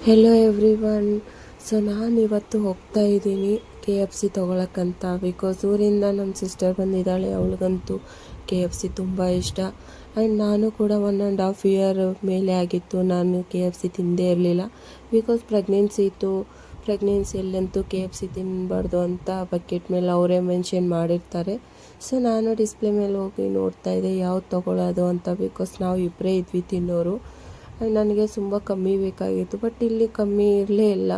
Hello everyone. So ನಾನಿವತ್ತು ಹೋಗ್ತಾ ಇದ್ದೀನಿ KFC ತೊಗೊಳಕ್ಕಂತ. ಬಿಕಾಸ್ ಊರಿಂದ ನಮ್ಮ ಸಿಸ್ಟರ್ ಬಂದಿದ್ದಾಳೆ, ಅವಳಿಗಂತೂ KFC ತುಂಬ ಇಷ್ಟ. ಆ್ಯಂಡ್ ನಾನು ಕೂಡ 1.5 ಇಯರ್ ಮೇಲೆ ಆಗಿತ್ತು ನಾನು KFC ತಿಂದೇ ಇರಲಿಲ್ಲ. ಬಿಕಾಸ್ ಪ್ರೆಗ್ನೆನ್ಸಿ ಇತ್ತು. ಪ್ರೆಗ್ನೆನ್ಸಿಯಲ್ಲಂತೂ KFC ತಿನ್ನಬಾರ್ದು ಅಂತ ಬಕೆಟ್ ಮೇಲೆ ಅವರೇ ಮೆನ್ಷನ್ ಮಾಡಿರ್ತಾರೆ. ಸೊ ನಾನು ಡಿಸ್ಪ್ಲೇ ಮೇಲೆ ಹೋಗಿ ನೋಡ್ತಾ ಇದ್ದೆ ಯಾವ್ದು ತೊಗೊಳ್ಳೋದು ಅಂತ. ಬಿಕಾಸ್ ನಾವು ಇಬ್ಬರೇ ಇದ್ವಿ ತಿನ್ನೋರು. ನನಗೆ ತುಂಬ ಕಮ್ಮಿ ಬೇಕಾಗಿತ್ತು, ಬಟ್ ಇಲ್ಲಿ ಕಮ್ಮಿ ಇರಲೇ ಇಲ್ಲ,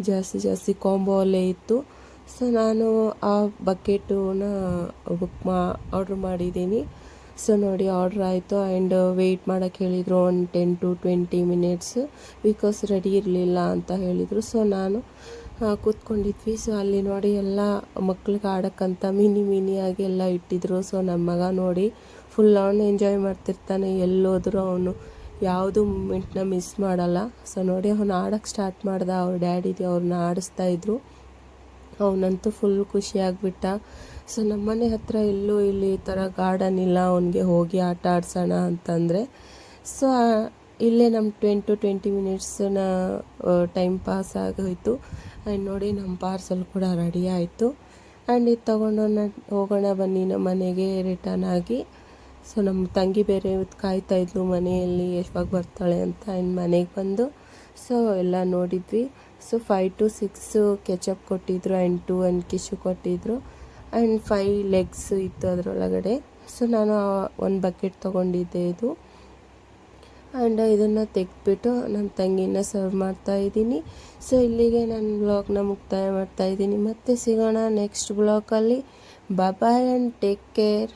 ಜಾಸ್ತಿ ಕಾಂಬೋ ಅಲ್ಲೇ ಇತ್ತು. ಸೊ ನಾನು ಆ ಬಕೆಟನ್ನ ಆರ್ಡ್ರ್ ಮಾಡಿದ್ದೀನಿ. ಸೊ ನೋಡಿ ಆರ್ಡ್ರ್ ಆಯಿತು. ಆ್ಯಂಡ್ ವೆಯ್ಟ್ ಮಾಡೋಕ್ಕೆ ಹೇಳಿದರು ಒಂದು 10 to 20 ಮಿನಿಟ್ಸ್, ಬಿಕಾಸ್ ರೆಡಿ ಇರಲಿಲ್ಲ ಅಂತ ಹೇಳಿದರು. ಸೊ ನಾನು ಕೂತ್ಕೊಂಡಿದ್ವಿ. ಸೊ ಅಲ್ಲಿ ನೋಡಿ ಎಲ್ಲ ಮಕ್ಳಿಗೆ ಆಡೋಕ್ಕಂತ ಮಿನಿಯಾಗಿ ಎಲ್ಲ ಇಟ್ಟಿದ್ರು. ಸೊ ನಮ್ಮ ಮಗ ನೋಡಿ ಫುಲ್ ಅವನು ಎಂಜಾಯ್ ಮಾಡ್ತಿರ್ತಾನೆ, ಎಲ್ಲೋದ್ರೂ ಅವನು ಯಾವುದು ಮೂಮೆಂಟ್ನ ಮಿಸ್ ಮಾಡಲ್ಲ. ಸೊ ನೋಡಿ ಅವನು ಆಡೋಕ್ಕೆ ಸ್ಟಾರ್ಟ್ ಮಾಡ್ದ, ಅವ್ರ ಡ್ಯಾಡಿಗೆ ಅವ್ರನ್ನ ಆಡಿಸ್ತಾಯಿದ್ರು. ಅವನಂತೂ ಫುಲ್ ಖುಷಿಯಾಗ್ಬಿಟ್ಟ. ಸೊ ನಮ್ಮನೆ ಹತ್ರ ಎಲ್ಲೂ ಇಲ್ಲಿ ಈ ಥರ ಗಾರ್ಡನ್ ಇಲ್ಲ ಅವನಿಗೆ ಹೋಗಿ ಆಟ ಆಡ್ಸೋಣ ಅಂತಂದರೆ. ಸೊ ಇಲ್ಲೇ ನಮ್ಮ 10 to 20 ಮಿನಿಟ್ಸ್ನ ಟೈಮ್ ಪಾಸ್ ಆಗೋಯಿತು. ಆ್ಯಂಡ್ ನೋಡಿ ನಮ್ಮ ಪಾರ್ಸಲ್ ಕೂಡ ರೆಡಿ ಆಯಿತು. ಆ್ಯಂಡ್ ಇದು ತೊಗೊಂಡು ಹೋಗೋಣ ಬನ್ನಿ ನಮ್ಮ ಮನೆಗೆ ರಿಟರ್ನ್ ಆಗಿ. ಸೊ ನಮ್ಮ ತಂಗಿ ಬೇರೆ ಇವತ್ತು ಕಾಯ್ತಾ ಇದ್ಲು ಮನೆಯಲ್ಲಿ ಯಾವಾಗ ಬರ್ತಾಳೆ ಅಂತ. ಆ್ಯಂಡ್ ಮನೆಗೆ ಬಂದು ಸೊ ಎಲ್ಲ ನೋಡಿದ್ವಿ. ಸೊ 5 to 6 ಕೆಚಪ್ ಕೊಟ್ಟಿದ್ರು, ಆ್ಯಂಡ್ 2 and ಕಿಶು ಕೊಟ್ಟಿದ್ರು, ಆ್ಯಂಡ್ 5 ಲೆಗ್ಸ್ ಇತ್ತು ಅದರೊಳಗಡೆ. ಸೊ ನಾನು ಒಂದು ಬಕೆಟ್ ತೊಗೊಂಡಿದ್ದೆ ಇದು. ಆ್ಯಂಡ್ ಇದನ್ನು ತೆಗೆದ್ಬಿಟ್ಟು ನಮ್ಮ ತಂಗಿನ ಸರ್ವ್ ಮಾಡ್ತಾಯಿದ್ದೀನಿ. ಸೊ ಇಲ್ಲಿಗೆ ನನ್ನ ಬ್ಲಾಗ್ನ ಮುಕ್ತಾಯ ಮಾಡ್ತಾಯಿದ್ದೀನಿ. ಮತ್ತೆ ಸಿಗೋಣ ನೆಕ್ಸ್ಟ್ ಬ್ಲಾಗಲ್ಲಿ. Bye and take care.